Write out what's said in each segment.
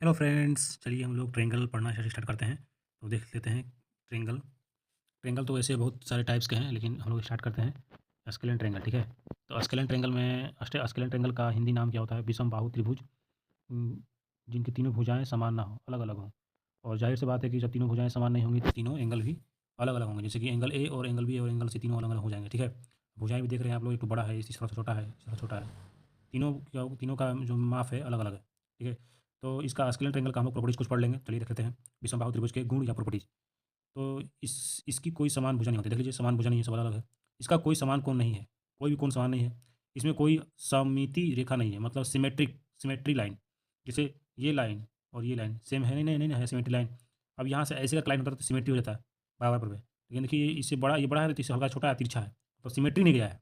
Hello friends, चलिए हम लोग ट्रायंगल पढ़ना स्टार्ट करते हैं। तो देख लेते हैं ट्रायंगल। ट्रायंगल तो वैसे बहुत सारे टाइप्स के हैं, लेकिन हम लोग स्टार्ट करते हैं स्केलेन ट्रायंगल। ठीक है। तो स्केलेन ट्रायंगल में स्केलेन ट्रायंगल का हिंदी नाम क्या होता है? विषम बाहु त्रिभुज, उम, जिनकी तीनों भुजाएं समान ना हो, अलग अलग हों। और जाहिर सी बात है कि जब तीनों भुजाएं समान नहीं होंगी तो तीनों एंगल भी अलग अलग होंगे। जैसे कि एंगल ए और एंगल बी और एंगल सी तीनों अलग अलग हो जाएंगे। ठीक है। भुजाएं भी देख रहे हैं आप लोग, एक तो बड़ा है, इसी थोड़ा सा छोटा है, थोड़ा छोटा है। तीनों का जो माप है अलग अलग है। ठीक है। तो इसका स्केलेन ट्रायंगल का हम लोग प्रॉपर्टीज कुछ पढ़ लेंगे। चलिए देख लेते हैं विषम बाहु त्रिभुज के गुण या प्रॉपर्टीज। तो इसकी कोई समान भुजा नहीं होती। देख लीजिए, समान भुजा नहीं है, सवाल अलग है। इसका कोई समान कोण नहीं है, कोई भी कोण समान नहीं है। इसमें कोई सममिति रेखा नहीं है, मतलब सिमेट्री लाइन। जैसे ये लाइन और ये लाइन सेम है, नहीं नहीं नहीं है सिमेट्री लाइन। अब यहाँ से ऐसे का लाइन होता है तो सिमेट्री हो जाता है बराबर पर। लेकिन देखिए इससे बड़ा, ये बड़ा है तो इससे हल्का छोटा है, तिरछा है, तो सिमेट्री नहीं गया है।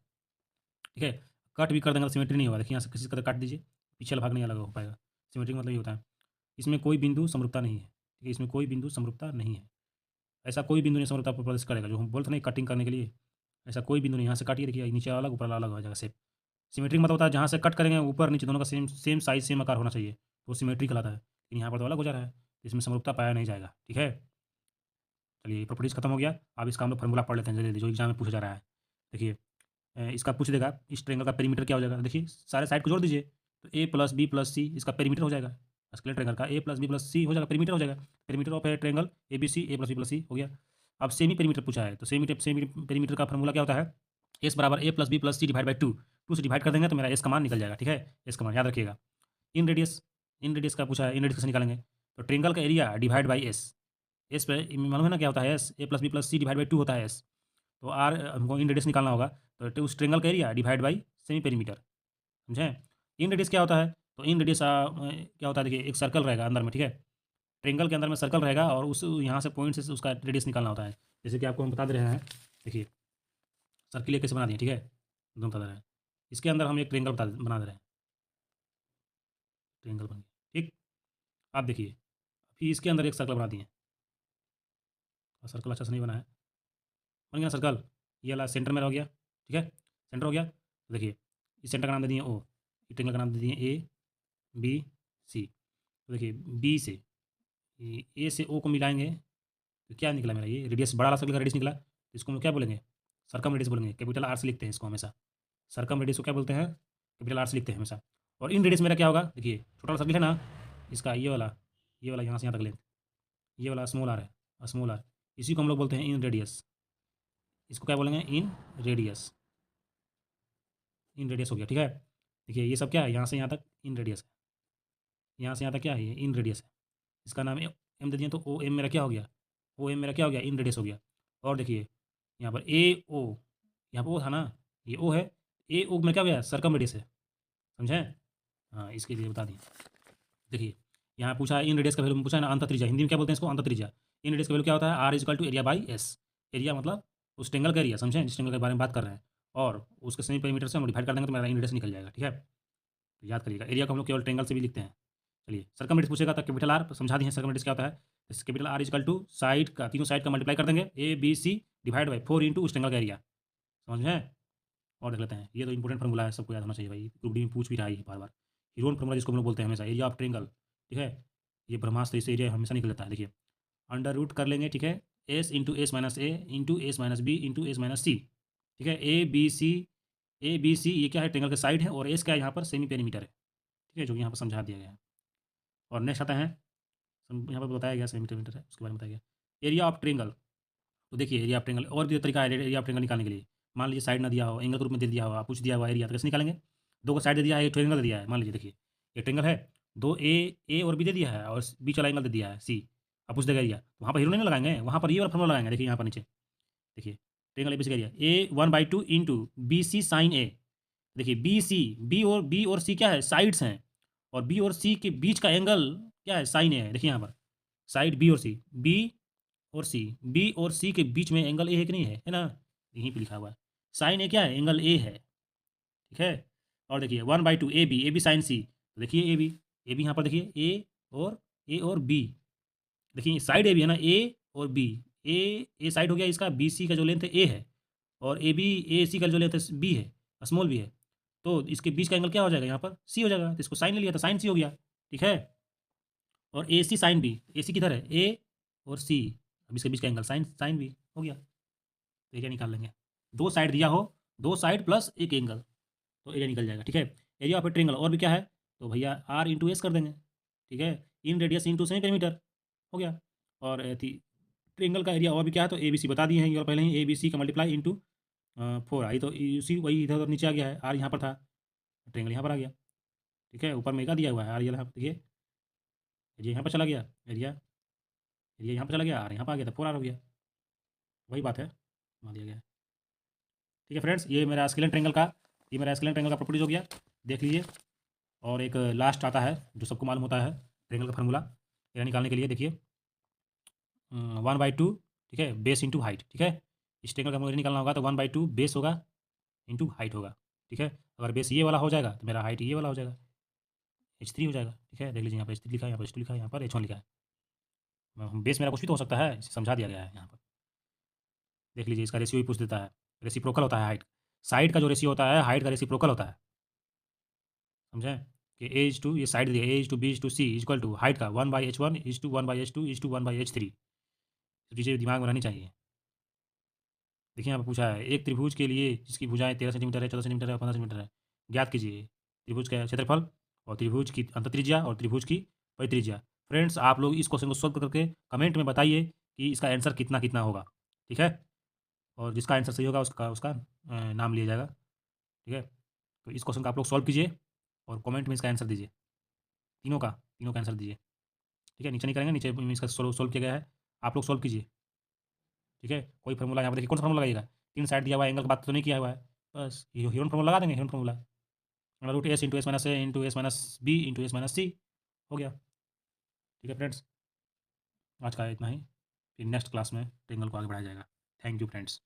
ठीक है। कट भी कर देंगे तो सिमेट्री नहीं होगा। देखिए यहाँ से किसी तरह काट दीजिए, पीछे वाला भाग नहीं अलग हो पाएगा। सिमेट्री का मतलब ये होता है इसमें कोई बिंदु समरूपता नहीं है। ठीक है, इसमें कोई बिंदु समरूपता नहीं है। ऐसा कोई बिंदु नहीं समरूपता प्रदर्शित करेगा, जो हम बोलते नहीं कटिंग करने के लिए। ऐसा कोई बिंदु नहीं, यहाँ से काटिए, देखिए नीचे अलग ऊपर अलग हो जाएगा शेप। सिमेट्री का मतलब होता है जहाँ से कट करेंगे ऊपर नीचे दोनों का सेम सेम साइज सेम आकार होना चाहिए, तो सिमेट्री कहलाता है। लेकिन यहाँ पर तो अलग हो जा रहा है, तो इसमें समरूपता पाया नहीं जाएगा। ठीक है। चलिए प्रॉपर्टीज खत्म हो गया। अब इसका हम लोग फॉर्मूला पढ़ लेते हैं जल्दी, जो एग्जाम में पूछा जा रहा है। देखिए इसका पूछ देगा इस ट्रायंगल का पेरीमीटर क्या हो जाएगा। देखिए सारे साइड को जोड़ दीजिए, तो A plus B plus C इसका पेरीमीटर हो जाएगा। स्क्वायर ट्रायंगल का A plus B plus C हो जाएगा, पेरीमीटर हो जाएगा। Perimeter of a triangle A B C, A plus B plus C हो गया। अब सेमी पेरीमीटर पूछा है, तो सेमी पेरीमीटर का फॉर्मूला क्या होता है? एस बराबर A plus B plus C divide by two. Two से डिवाइड कर देंगे तो मेरा एस का मान निकल जाएगा। ठीक है। एस का मान याद रखिएगा। इन रेडियस का पूछा है, इन रेडियस कैसे निकालेंगे? तो ट्रायंगल का area divide by S. S पे मालूम है ना क्या होता है? S A plus B plus C divide by two होता है एस। तो आर हमको इन रेडियस निकालना होगा, तो उस ट्रायंगल का area divide by semi perimeter. समझे? इन रेडियस क्या होता है? तो इन रेडियस क्या होता है, देखिए एक सर्कल रहेगा अंदर में। ठीक है। ट्रायंगल के अंदर में सर्कल रहेगा और उस यहाँ से पॉइंट से उसका रेडियस निकालना होता है। जैसे कि आपको हम बता दे रहे हैं, देखिए सर्किल कैसे बना दिए। ठीक है, एकदम बता दे रहे हैं। इसके अंदर हम एक ट्रायंगल बना दे रहे हैं। ट्रायंगल बन गया। ठीक। आप देखिए फिर इसके अंदर एक सर्कल बना दिए, और सर्कल अच्छा से नहीं बना है। बन गया ना सर्कल? ये वाला सेंटर में हो गया। ठीक है, सेंटर हो गया। तो देखिए इस सेंटर का नाम दे दिए ओ, इस ट्रायंगल का नाम दे दिए ए बी सी। तो देखिए बी से ए से ओ को मिलाएंगे तो क्या निकला मेरा? ये रेडियस, बड़ा वाला सर्कल का रेडियस निकला, तो इसको हम लोग क्या बोलेंगे? सरकम रेडियस बोलेंगे। कैपिटल आर से लिखते हैं इसको हमेशा। सरकम रेडियस को क्या बोलते हैं? कैपिटल आर से लिखते हैं हमेशा। और इन रेडियस मेरा क्या होगा? देखिए छोटा वाला सर्कल है ना, इसका ये वाला यहाँ से यहाँ तक लेंथ, ये वाला स्मॉल आर है, स्मॉल आर, इसी को हम लोग बोलते हैं इन रेडियस। इसको क्या बोलेंगे? इन रेडियस। इन रेडियस हो गया। ठीक है। देखिए ये सब क्या है, यहाँ से यहाँ तक इन रेडियस है, यहाँ से यहाँ तक क्या है, ये इन रेडियस है। इसका नाम एम दे दिए, तो ओ एम मेरा क्या हो गया? ओ एम मेरा क्या हो गया? इन रेडियस हो गया। और देखिए यहाँ पर ए ओ, यहाँ पर ओ था ना, ये ओ है, ए ओ में क्या हो गया? सर्कम रेडियस है। समझे? हाँ, इसके लिए बता दिए। देखिए यहाँ पूछा है इन रेडियस का वैल्यू, पूछा है ना अंतः त्रिज्या, हिंदी में क्या बोलते हैं इसको? अंतः त्रिज्या। इन रेडियस का वैल्यू क्या होता है? R equal to area by S. Area मतलब उस ट्रेंगल का एरिया, समझे, जिस ट्रेंगल के बारे में बात कर रहे हैं, और उसके सेमी पेरीमीटर से हम डिवाइड कर देंगे तो मेरा इन रेडियस निकल जाएगा। ठीक है। तो याद करिएगा, एरिया को हम लोग केवल ट्रेंगल से भी लिखते हैं। चलिए सर्कम रेडियस पूछेगा तो कैपिटल आर समझा दिए, सर्कम रेडियस क्या होता है? Capital R equal to side का, तीनों साइड का मल्टीप्लाई कर देंगे, A B C divide by 4 into उस ट्रेंगल का एरिया। समझ में? और देख लेते हैं, ये तो इंपॉर्टेंट फॉर्मूला है, सबको याद होना चाहिए भाई, ग्रुप डी में पूछ भी रहा है बार बार। हीरोन फॉर्मूला जिसको हम लोग बोलते हैं हमेशा, एरिया ऑफ ट्रेंगल। ठीक है। ये ब्रह्मास्त्र, इस एरिया हमेशा निकल लेता है। देखिए अंडर रूट कर लेंगे। ठीक है। S into S minus A into S minus B into S minus C. ठीक है। ए बी सी ये क्या है? ट्रेंगल का साइड है, और एस क्या है यहाँ पर? सेमी पेरीमीटर है। ठीक है, जो कि यहाँ पर समझा दिया गया है। और नेक्स्ट आता है, यहाँ पर बताया गया सेमी पेरीमीटर है, उसके बारे में बताया गया। Area of triangle. तो देखिए एरिया ऑफ ट्रेंगल और भी तरीका है एरिया ऑफ ट्रेंगल निकालने के लिए। मान लीजिए साइड ना दिया हो, एंगल के रूप में दे दिया हो, कुछ दिया हुआ एरिया, तो कैसे निकालेंगे? दो का साइड दे दिया है, एक ट्रेंगल दे दिया है। मान लीजिए देखिए एक ट्रेंगल है, दो ए और बी दे दिया है, और बीच वाला एंगल दे दिया है सी। अब पूछ देगा एरिया, तो वहाँ पर हीरो नहीं लगाएंगे, वहाँ पर ये वाला फॉर्मूला लगाएंगे। देखिए यहाँ पर नीचे देखिए ट्रेंगल ए बी सी का area A 1/2 into B C sine A. देखिए बी और सी क्या है? साइड्स हैं, और बी और सी के बीच का एंगल क्या है? साइन ए है। देखिए यहाँ पर साइड बी और सी, बी और सी के बीच में एंगल ए है कि नहीं है ना? यहीं पे लिखा हुआ है साइन ए क्या है? एंगल ए है। ठीक है। और देखिए 1/2 ए बी साइन सी। तो देखिए ए बी यहाँ पर देखिए ए और बी, देखिए साइड ए बी है ना, ए और बी। ए साइड हो गया इसका, बी सी का जो लेंथ है ए है, और ए सी का जो लेंथ है बी है, स्मॉल बी है। तो इसके बीच का एंगल क्या हो जाएगा? यहाँ पर सी हो जाएगा, तो इसको साइन ले लिया तो साइन सी हो गया। ठीक है। और ए सी साइन बी, ए सी किधर है, ए और सी, अब इसके बीच का एंगल साइन साइन बी हो गया, तो एरिया निकाल लेंगे। दो साइड दिया हो, दो साइड प्लस एक एंगल, तो एरिया निकल जाएगा। ठीक है, एरिया ऑफ ए ट्रेंगल और भी क्या है, तो भैया आर इंटू एस कर देंगे। ठीक है, इन रेडियस इंटू सेमी पेरीमीटर हो गया। और ट्रेंगल का एरिया और भी क्या है, तो ए बी सी बता दिए हैं ये पहले ही, ए बी सी का मल्टीप्लाई इंटू 4 आई, तो उसी वही इधर उधर नीचे आ गया है, आर यहाँ पर था, ट्रेंगल यहाँ पर आ गया। ठीक है, ऊपर में का दिया हुआ है आर, यहाँ पर देखिए, एरिया यहाँ पर चला गया, एरिया एरिया यहाँ पर चला गया, आर यहाँ पर आ गया, तो 4 आर हो गया, वही बात है, मान दिया गया है। ठीक है फ्रेंड्स, ये मेरा स्केलेन ट्रेंगल का प्रॉपर्टीज हो गया, देख लीजिए। और एक लास्ट आता है जो सबको मालूम होता है, ट्रेंगल का फार्मूला एरिया निकालने के लिए, देखिए 1/2, ठीक है, बेस इंटू हाइट। ठीक है, इस ट्रेंगल का मुझे निकालना होगा तो 1/2 बेस होगा इंटू हाइट होगा। ठीक है, अगर बेस ये वाला हो जाएगा तो मेरा हाइट ये वाला हो जाएगा, H3 हो जाएगा। ठीक है, देख लीजिए यहाँ पर H3 लिखा है, यहाँ पर H2 लिखा है, यहाँ पर H1 लिखा है। बेस मेरा कुछ भी तो हो सकता है, इसे समझा दिया गया है यहाँ पर, देख लीजिए। इसका रेशियो भी पूछ देता है, रेसिप्रोकल होता है हाइट, साइड का जो रेशियो होता है हाइट का रेसिप्रोकल होता है, समझें कि A/2, ये साइड दिया A/B/C इक्वल टू हाइट का 1/H1 is to 1/H2 is to 1/H3, तो चीज़ें दिमाग में रहनी चाहिए। देखिए यहाँ पर पूछा है, एक त्रिभुज के लिए जिसकी भुजाएं 13 सेंटीमीटर है, 14 सेंटीमीटर है और 15 सेंटीमीटर है, ज्ञात कीजिए त्रिभुज का क्षेत्रफल और त्रिभुज की अंतःत्रिज्या और त्रिभुज की परित्रिज्या। फ्रेंड्स, आप लोग इस क्वेश्चन को सोल्व करके कमेंट में बताइए कि इसका आंसर कितना कितना होगा। ठीक है, और जिसका आंसर सही होगा उसका उसका नाम लिया जाएगा। ठीक है, तो इस क्वेश्चन का आप लोग सॉल्व कीजिए और कमेंट में इसका आंसर दीजिए, तीनों का आंसर दीजिए। ठीक है, नीचे नहीं करेंगे, नीचे इसका सोल्व किया गया है, आप लोग सोल्व कीजिए। ठीक है, कोई फार्मूला यहाँ पर देखिए, कौन सा फार्मूला लगाइएगा, 3 साइड दिया हुआ है, एंगल की बात तो नहीं किया हुआ है, बस ह्यूरन फार्मूला लगा देंगे, Heron formula root S into S minus A into S minus B into S minus C हो गया। ठीक है फ्रेंड्स, आज का इतना ही, फिर नेक्स्ट क्लास में ट्रेंगल को आगे बढ़ाया जाएगा। Thank you friends.